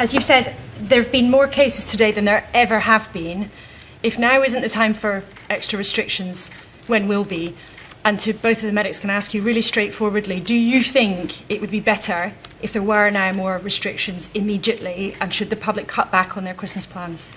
as you've said, there have been more cases today than there ever have been. If now isn't the time for extra restrictions, when will be? And to both of the medics, can I ask you really straightforwardly, do you think it would be better if there were now more restrictions immediately, and should the public cut back on their Christmas plans?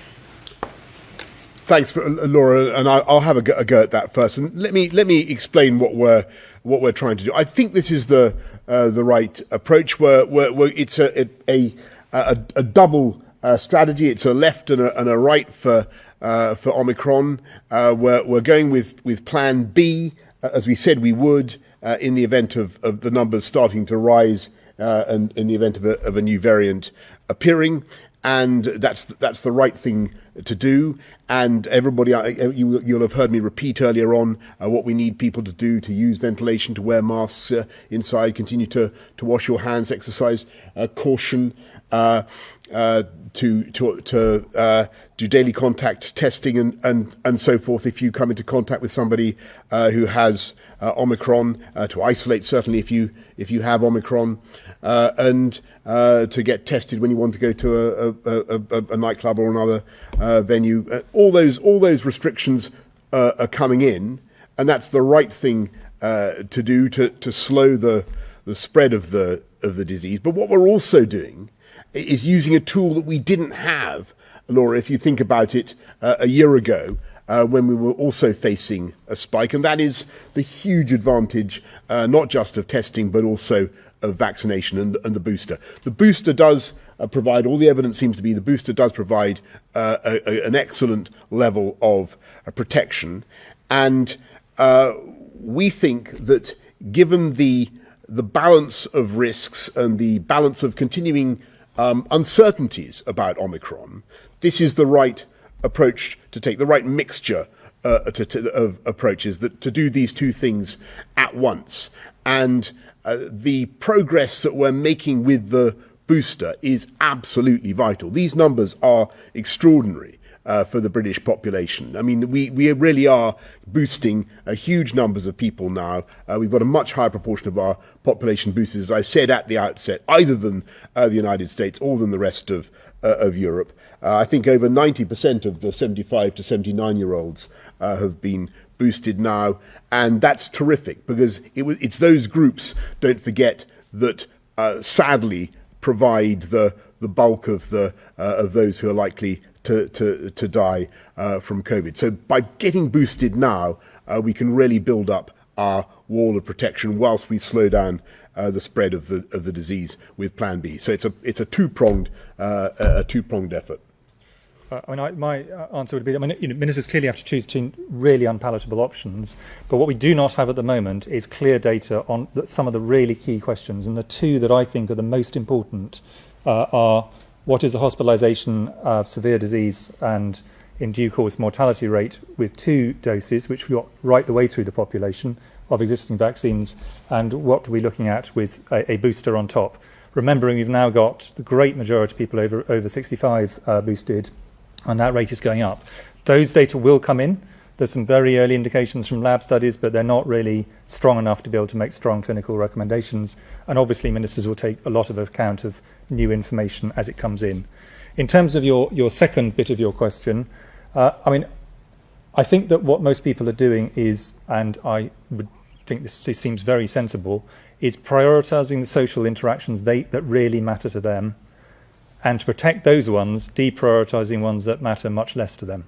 Thanks, Laura, and I'll have a go at that first. And let me explain what we're trying to do. I think this is the right approach. It's a double strategy. It's a left and a right for Omicron. We're going with Plan B, as we said we would, in the event of the numbers starting to rise, and in the event of a new variant appearing. And that's the right thing to do. And everybody, you'll have heard me repeat earlier on what we need people to do: to use ventilation, to wear masks inside, continue to wash your hands, exercise caution, to do daily contact testing and so forth. If you come into contact with somebody who has Omicron, to isolate certainly if you have Omicron. And to get tested when you want to go to a nightclub or another venue. All those restrictions are coming in, and that's the right thing to do to slow the spread of the disease. But what we're also doing is using a tool that we didn't have, Laura, if you think about it, a year ago, when we were also facing a spike, and that is the huge advantage, not just of testing, but also of vaccination and the booster. The booster does provide, all the evidence seems to be, the booster does provide an excellent level of protection. And we think that given the balance of risks and the balance of continuing uncertainties about Omicron, this is the right approach to take, the right mixture of approaches to do these two things at once. And the progress that we're making with the booster is absolutely vital. These numbers are extraordinary for the British population. I mean, we really are boosting huge numbers of people now. We've got a much higher proportion of our population boosted, as I said at the outset, either than the United States or than the rest of Europe. I think over 90% of the 75 to 79-year-olds have been boosted now, and that's terrific because it's those groups, don't forget, that sadly provide the bulk of those who are likely to die from COVID. So by getting boosted now, we can really build up our wall of protection whilst we slow down the spread of the disease with Plan B. So it's a two-pronged effort. My answer would be, ministers clearly have to choose between really unpalatable options, but what we do not have at the moment is clear data on some of the really key questions, and the two that I think are the most important are what is the hospitalisation of severe disease and in due course mortality rate with 2 doses, which we got right the way through the population of existing vaccines, and what are we looking at with a booster on top. Remembering we've now got the great majority of people over 65 boosted, and that rate is going up. Those data will come in. There's some very early indications from lab studies, but they're not really strong enough to be able to make strong clinical recommendations. And obviously ministers will take a lot of account of new information as it comes in. In terms of your second bit of your question, I think that what most people are doing is, and I would think this seems very sensible, is prioritising the social interactions that really matter to them, and to protect those ones, deprioritising ones that matter much less to them.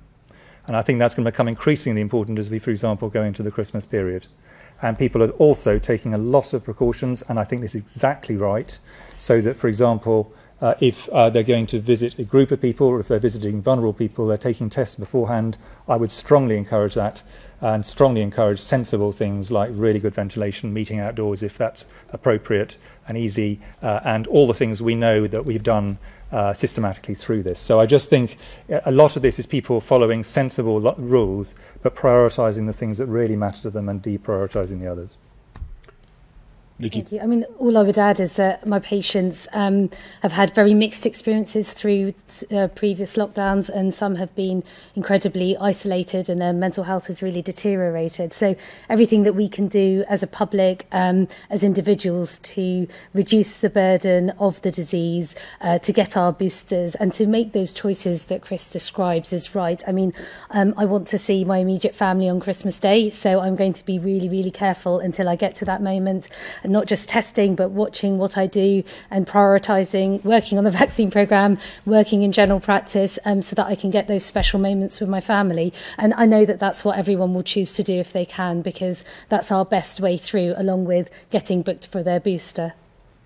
And I think that's going to become increasingly important as we, for example, go into the Christmas period. And people are also taking a lot of precautions, and I think this is exactly right, so that, for example, if they're going to visit a group of people, or if they're visiting vulnerable people, they're taking tests beforehand. I would strongly encourage that, and strongly encourage sensible things like really good ventilation, meeting outdoors if that's appropriate and easy, and all the things we know that we've done systematically through this. So I just think a lot of this is people following sensible rules, but prioritising the things that really matter to them and deprioritising the others. Nikki. Thank you. I mean, all I would add is that my patients have had very mixed experiences through previous lockdowns, and some have been incredibly isolated and their mental health has really deteriorated. So everything that we can do as a public, as individuals, to reduce the burden of the disease, to get our boosters and to make those choices that Chris describes is right. I mean, I want to see my immediate family on Christmas Day, so I'm going to be really, really careful until I get to that moment. And not just testing, but watching what I do and prioritising, working on the vaccine programme, working in general practice, so that I can get those special moments with my family. And I know that that's what everyone will choose to do if they can, because that's our best way through, along with getting booked for their booster.